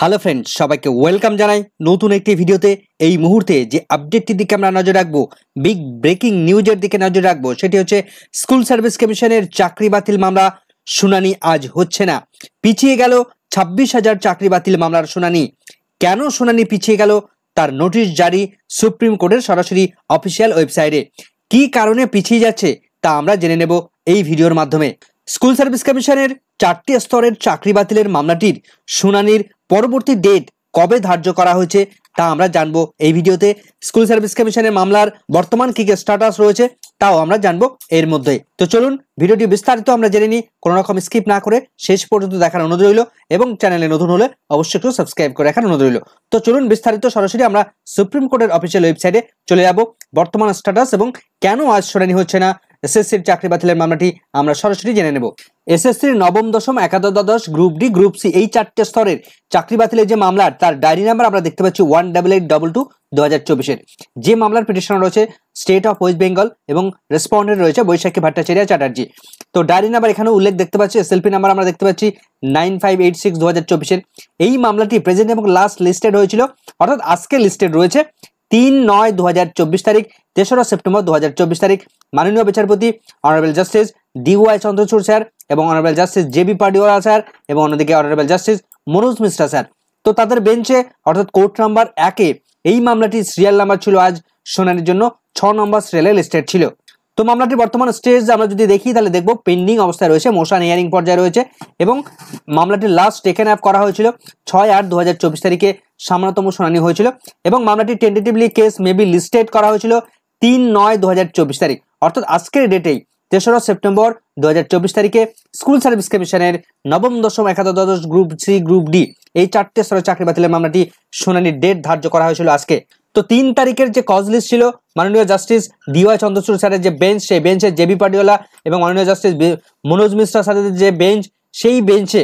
Hello friends, সবাইকে welcome জানাই নতুন একটি ভিডিওতে। এই মুহূর্তে যে আপডেটটির দিকে আমরা নজর রাখবো, বিগ ব্রেকিং নিউজের দিকে নজর রাখবো, সেটি হচ্ছে স্কুল সার্ভিস কমিশনের চাকরি বাতিল মামলা শুনানি আজ হচ্ছে না, পিছিয়ে গেল 26,000 চাকরি বাতিল মামলার শুনানি। কেন শুনানি পিছিয়ে গেল তার নোটিশ জারি সুপ্রিম কোর্টের সরাসরি অফিসিয়াল ওয়েবসাইটে। কি কারণে পিছিয়ে যাচ্ছে তা আমরা জেনে নেব এই ভিডিওর মাধ্যমে। স্কুল সার্ভিস কমিশনের 4টি স্তরের চাকরি বাতিলের মামলাটির শুনানির পরবর্তী ডেট কবে ধার্য করা হয়েছে তা আমরা জানবো এই ভিডিওতে। স্কুল সার্ভিস কমিশনের মামলার বর্তমান কি কি স্ট্যাটাস রয়েছে তাও আমরা জানবো এর মধ্যে। তো চলুন ভিডিওটি বিস্তারিত আমরা জেনে নিই, কোনো রকম স্কিপ না করে শেষ পর্যন্ত দেখার অনুরোধ রইল, এবং চ্যানেলে নতুন হলে অবশ্যই একটু সাবস্ক্রাইব করে রাখার অনুরোধ রইল। তো চলুন বিস্তারিত সরাসরি আমরা সুপ্রিম কোর্টের অফিসিয়াল ওয়েবসাইটে চলে যাব। বর্তমান স্ট্যাটাস এবং কেন আজ শুনানি হচ্ছে না এসএসসির চাকরি বাতিলের মামলাটি আমরা সরাসরি জেনে নেব। এসএসসির নবম দশম একাদশ দ্বাদশ গ্রুপ ডি গ্রুপ সি এই 4টে স্তরের চাকরি বাতিলের যে মামলা, তার ডায়েরি নাম্বার আমরা দেখতে পাচ্ছি 18822/2024। যে মামলার পিটিশন রয়েছে স্টেট অফ ওয়েস্ট বেঙ্গল এবং রেসপন্ডেন্ট রয়েছে বৈশাখী ভট্টাচার্য চ্যাটার্জি। তো ডায়েরি নাম্বার এখানে উল্লেখ দেখতে পাচ্ছি, এসএলপি নাম্বার আমরা দেখতে পাচ্ছি 9586/2024। এই মামলাটি প্রেজেন্ট এবং লাস্ট লিস্টেড হয়েছিল, অর্থাৎ আজকে লিস্টেড রয়েছে 3/9/2024 তারিখ, 3রা সেপ্টেম্বর 2024 তারিখ। মাননীয় বিচারপতি honourable justice DY Chandrachud sir এবং honourable justice JB Pardiwala sir এবং অন্যদিকে honourable justice Manoj Mishra sir. তো তাদের বেঞ্চে অর্থাৎ কোর্ট নাম্বার 1-এ এই মামলাটির সিরিয়াল নাম্বার ছিল আজ শুনানির জন্য 6 নম্বর সিরিয়ালে লিস্টেড ছিল। তো মামলাটির বর্তমান স্টেজ আমরা যদি দেখি তাহলে দেখব পেন্ডিং অবস্থায় রয়েছে, মোশন হিয়ারিং পর্যায়ে রয়েছে, এবং মামলাটির লাস্ট টেকেন আপ করা হয়েছিল 6/8/2024 তারিখে সামান্যতম শুনানি হয়েছিল, এবং মামলাটি টেন্টেটিভলি কেস মেবি লিস্টেড করা হয়েছিল 3/9/2024 তারিখ, অর্থাৎ আজকের ডেটেই 3রা সেপ্টেম্বর 2024 তারিখে স্কুল সার্ভিস কমিশনের নবম দশম একাদশ দ্বাদশ গ্রুপ সি গ্রুপ ডি এই 4টে স্তরের চাকরি বাতিলের মামলাটি শুনানির ডেট ধার্য করা হয়েছিল আজকে। তো 3 তারিখের যে কজ লিস্ট ছিল মাননীয় জাস্টিস DY চন্দ্রচূড় স্যারের যে বেঞ্চ, সেই বেঞ্চে JB পাডিওয়ালা এবং মাননীয় জাস্টিস মনোজ মিশ্রা স্যারের যে বেঞ্চ, সেই বেঞ্চে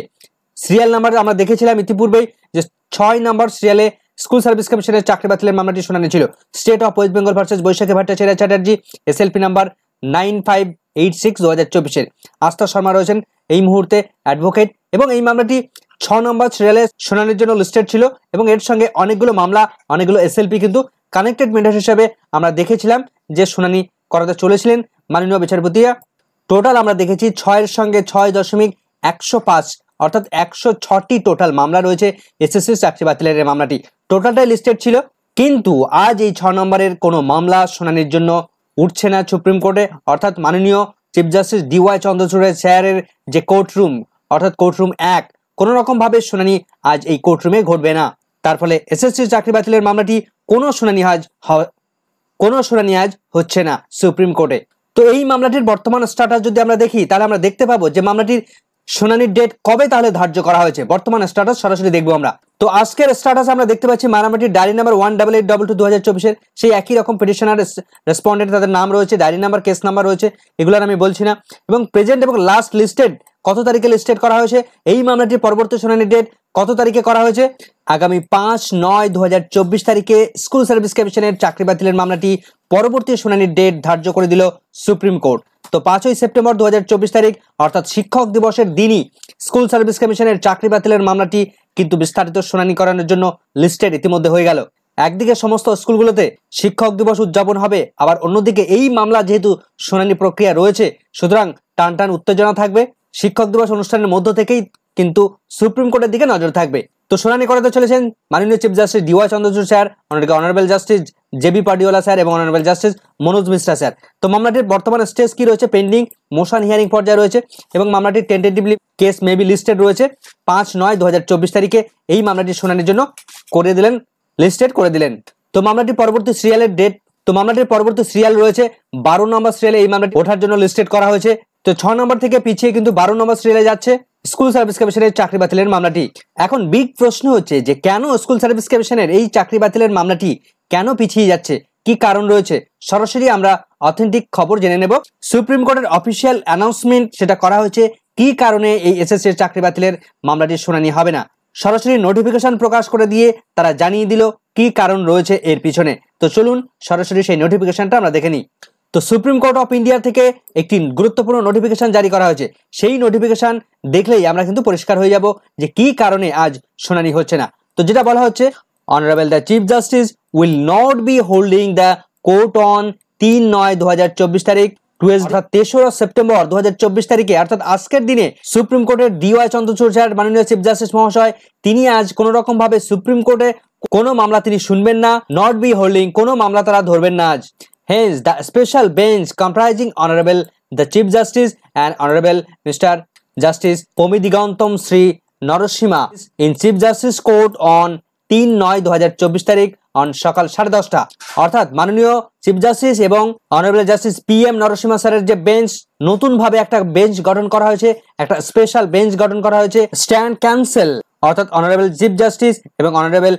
সিরিয়াল নাম্বার আমরা দেখেছিলাম ইতিপূর্বেই যে 6 নম্বর সিরিয়ালে স্কুল সার্ভিস কমিশনের চাকরি বাতিলের মামলাটি শুনানি ছিল state of West Bengal versus Baishakhi Bhattacharya Chatterjee, SLP number 9586/2024। Astha Sharma রয়েছেন এই মুহূর্তে অ্যাডভোকেট, এবং এই মামলাটি 6 নম্বর সিরিয়ালে শুনানির জন্য লিস্টেড ছিল, এবং এর সঙ্গে অনেকগুলো মামলা, অনেকগুলো এসএলপি কিন্তু কানেক্টেড মেটার হিসাবে আমরা দেখেছিলাম যে শুনানি করাতে চলেছিলেন মাননীয় বিচারপতিরা। টোটাল আমরা দেখেছি 6-এর সঙ্গে 6.105 অর্থাৎ 106টি টোটাল মামলা রয়েছে এসএসসি চাকরি বাতিলের মামলাটি, টোটালটাই লিস্টেড ছিল। কিন্তু আজ এই 6 নম্বরের কোনো মামলা শুনানির জন্য উঠছে না সুপ্রিম কোর্টে, অর্থাৎ মাননীয় চিফ জাস্টিস DY চন্দ্রচূড় স্যারের যে কোর্টরুম, অর্থাৎ কোর্টরুম 1, কোনো রকম ভাবে শুনানি আজ এই কোর্টরুমে ঘটবে না। তার ফলে এসএসসি চাকরি বাতিলের মামলাটি কোনো শুনানি আজ হচ্ছে না সুপ্রিম কোর্টে। তো এই মামলাটির বর্তমান স্ট্যাটাস যদি আমরা দেখি তাহলে আমরা দেখতে পাবো যে মামলাটির শুনানির ডেট কবে তাহলে ধার্য করা হয়েছে। বর্তমান স্ট্যাটাস সরাসরি দেখবো আমরা। তো আজকের স্ট্যাটাস আমরা দেখতে পাচ্ছি মামলাটির ডায়েরি নাম্বার 18822/2024 সেই একই রকম পিটিশনার রেসপন্ডেন্ট তাদের নাম রয়েছে, ডায়েরি নাম্বার, কেস নাম্বার রয়েছে, এগুলোর আমি বলছি না। এবং প্রেজেন্ট এবং লাস্ট লিস্টেড কত তারিখে লিস্টেড করা হয়েছে, এই মামলাটির পরবর্তী শুনানির ডেট কত তারিখে করা হয়েছে, আগামী 5/9/2024 তারিখে স্কুল সার্ভিস কমিশনের চাকরি বাতিলের মামলাটি পরবর্তী শুনানির ডেট ধার্য করে দিল সুপ্রিম কোর্ট। তো 5ই সেপ্টেম্বর 2024 তারিখ অর্থাৎ শিক্ষক দিবসের দিনই স্কুল সার্ভিস কমিশনের চাকরি বাতিলের মামলাটি কিন্তু বিস্তারিত শুনানি করানোর জন্য লিস্টেড ইতিমধ্যে হয়ে গেল। একদিকে সমস্ত স্কুলগুলোতে শিক্ষক দিবস উদযাপন হবে, আবার অন্যদিকে এই মামলা যেহেতু শুনানি প্রক্রিয়া রয়েছে, সুতরাং টান উত্তেজনা থাকবে। শিক্ষক দিবস অনুষ্ঠানের মধ্য থেকেই কিন্তু সুপ্রিম কোর্টের দিকে নজর থাকবে। তো শুনানি করাতে চলেছেন মাননীয় chief justice DY Chandrachud sir, অন্যদিকে honourable justice JB Pardiwala sir এবং honourable justice Manoj Mishra sir. তো মামলাটির বর্তমান স্টেজ কি রয়েছে, পেন্ডিং, মোশন হিয়ারিং পর্যায়ে রয়েছে, এবং মামলাটির টেন্টেটিভলি কেস মেবি লিস্টেড রয়েছে 5/9/2024 তারিখে এই মামলাটির শুনানির জন্য লিস্টেড করে দিলেন। তো মামলাটির পরবর্তী সিরিয়ালের ডেট, তো মামলাটির পরবর্তী সিরিয়াল রয়েছে 12 নম্বর সিরিয়ালে এই মামলাটি ওঠার জন্য লিস্টেড করা হয়েছে। তো 6 নম্বর থেকে পিছিয়ে কিন্তু 12 নম্বর সিরিয়ালে যাচ্ছে স্কুল সার্ভিস কমিশনের চাকরি বাতিলের মামলাটি। এখন বিগ প্রশ্ন হচ্ছে যে কেন স্কুল সার্ভিস কমিশনের এই চাকরি বাতিলের মামলাটি কেন পিছিয়ে যাচ্ছে, কি কারণ রয়েছে, সরাসরি আমরা অথেন্টিক খবর জেনে নেব। সুপ্রিম কোর্টের অফিসিয়াল অ্যানাউন্সমেন্ট সেটা করা হয়েছে কি কারণে এই এসএসসির চাকরি বাতিলের মামলাটির শুনানি হবে না, সরাসরি নোটিফিকেশন প্রকাশ করে দিয়ে তারা জানিয়ে দিল কি কারণ রয়েছে এর পিছনে। তো চলুন সরাসরি সেই নোটিফিকেশনটা আমরা দেখে নিই। তো সুপ্রিম কোর্ট অফ ইন্ডিয়া থেকে একটি গুরুত্বপূর্ণ নোটিফিকেশন জারি করা হয়েছে। সেই নোটিফিকেশন দেখলেই আমরা কিন্তু পরিষ্কার হয়ে যাব যে কি কারণে আজ শুনানি হচ্ছে না। তো যেটা বলা হচ্ছে, honourable the chief justice will not be holding the court on 3/9/2024 তারিখ, 3rd সেপ্টেম্বর 2024 তারিখে, অর্থাৎ আজকের দিনে সুপ্রিম কোর্টের DY চন্দ্রচূড় স্যার, মাননীয় চিফ জাস্টিস মহাশয়, তিনি আজ কোনো রকম ভাবে সুপ্রিম কোর্টে কোনো মামলা তিনি শুনবেন না, নট বি হোল্ডিং, কোনো মামলা তারা ধরবেন না আজ। Hence the special bench comprising honourable the chief justice and honourable mister justice Pamidighantam Shri Narasimha in chief justice court on 3/9/2024 তারিখ অন সকাল 10:30, অর্থাৎ মাননীয় চিফ জাস্টিস এবং অনারেবল জাস্টিস PM নরসিমা স্যারের যে বেঞ্চ, নতুন ভাবে একটা বেঞ্চ গঠন করা হয়েছে, একটা স্পেশাল বেঞ্চ গঠন করা হয়েছে, স্ট্যান্ড ক্যান্সেল, অর্থাৎ অনারেবল চিফ জাস্টিস এবং অনারেবল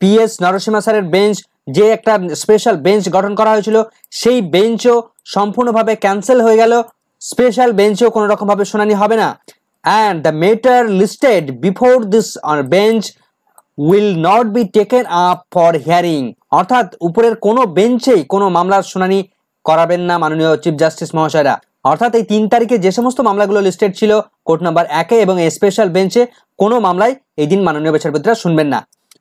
PS নরসিমা স্যারের বেঞ্চ, যে একটা স্পেশাল বেঞ্চ গঠন করা হয়েছিল, সেই বেঞ্চও সম্পূর্ণভাবে ক্যান্সেল হয়ে গেল, স্পেশাল বেঞ্চেও কোনো রকম ভাবে শুনানি হবে না। And the matter listed before this bench will not be taken up for hearing, অর্থাৎ উপরের কোনো বেঞ্চেই কোনো মামলার শুনানি করাবেন না মাননীয় চিফ জাস্টিস মহাশয়রা। অর্থাৎ এই 3 তারিখে যে সমস্ত মামলাগুলো লিস্টেড ছিল কোর্ট নাম্বার 1 এবং এই স্পেশাল বেঞ্চে, কোনো মামলায় এই দিন মাননীয় বিচারপতিরা শুনবেন না।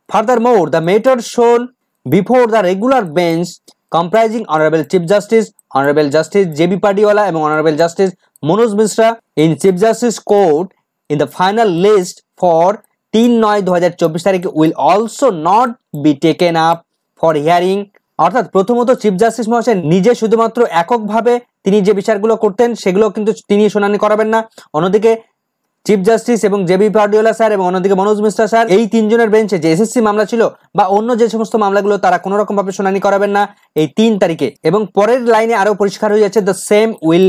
ফার্দারমোর দ্য ম্যাটার শোন before the regular bench comprising honorable chief justice, honorable justice JB Pardiwala এবং honorable justice Manoj Mishra in chief justice court in the final list for 3/9/2024 তারিখে will also not be taken up for hearing, অর্থাৎ প্রথমত chief justice মহাশয় নিজে শুধুমাত্র এককভাবে তিনি যে বিচারগুলো করতেন সেগুলো কিন্তু তিনি শুনানি করাবেন না, অন্যদিকে চিফ জাস্টিস এবং JB পারডিওয়ালা স্যার এবং অন্যদিকে মনোজ মিশ্রা স্যার, এই 3 জনের বেঞ্চে যে SSC মামলা ছিল বা অন্য যে সমস্ত মামলাগুলো তারা কোনো রকম ভাবে শুনানি করাবেন না এই 3 তারিখে। এবং পরের লাইনে আরো পরিষ্কার হয়ে যাচ্ছে, the same will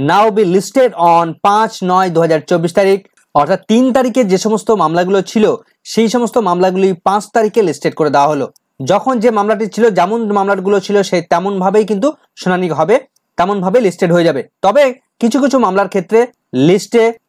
now be listed on 5/9/2024 তারিখ, অর্থাৎ 3 তারিখে যে সমস্ত মামলাগুলো ছিল সেই সমস্ত মামলাগুলি 5 তারিখে লিস্টেড করে দেওয়া হলো। যখন যে মামলাটি ছিল, যেমন মামলাগুলো ছিল সেই তেমন ভাবেই কিন্তু শুনানি হবে, তেমন ভাবে লিস্টেড হয়ে যাবে। তবে কিছু কিছু মামলার ক্ষেত্রে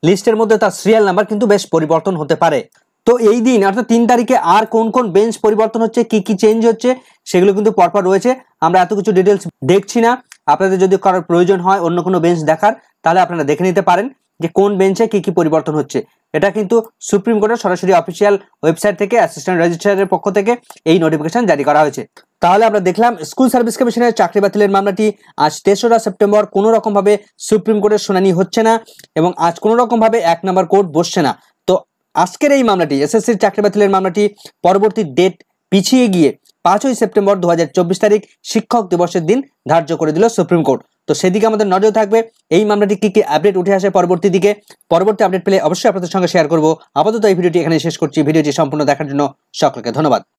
লিস্টের মধ্যে তার সিরিয়াল নাম্বার কিন্তু বেশ পরিবর্তন হতে পারে। তো এই দিন অর্থাৎ 3 তারিখে আর কোন কোন বেঞ্চ পরিবর্তন হচ্ছে, কি কি চেঞ্জ হচ্ছে, সেগুলো কিন্তু পরপর রয়েছে। আমরা এত কিছু ডিটেলস দেখছি না, আপনাদের যদি কারোর প্রয়োজন হয় অন্য কোনো বেঞ্চ দেখার, তাহলে আপনারা দেখে নিতে পারেন যে কোন বেঞ্চে কি কি পরিবর্তন হচ্ছে। এটা কিন্তু সুপ্রিম কোর্টের সরাসরি অফিসিয়াল ওয়েবসাইট থেকে অ্যাসিস্ট্যান্ট রেজিস্ট্রারের পক্ষ থেকে এই নোটিফিকেশন জারি করা হয়েছে। তাহলে আমরা দেখলাম স্কুল সার্ভিস কমিশনের চাকরি বাতিলের মামলাটি আজ 3রা সেপ্টেম্বর কোনো রকম ভাবে সুপ্রিম কোর্টের শুনানি হচ্ছে না এবং আজ কোনো রকম ভাবে 1 নম্বর কোর্ট বসছে না। তো আজকের এই মামলাটি, SSCর চাকরি বাতিলের মামলাটি পরবর্তী ডেট পিছিয়ে গিয়ে 5ই সেপ্টেম্বর 2024 তারিখ শিক্ষক দিবসের দিন ধার্য করে দিল সুপ্রিম কোর্ট। তো সেদিকে আমাদের নজর থাকবে, এই মামলাটি কি কি আপডেট উঠে আসে পরবর্তী আপডেট পেলে অবশ্যই আপনাদের সঙ্গে শেয়ার করব। আপাতত এই ভিডিওটি এখানে শেষ করছি। ভিডিওটি সম্পূর্ণ দেখার জন্য সকলকে ধন্যবাদ।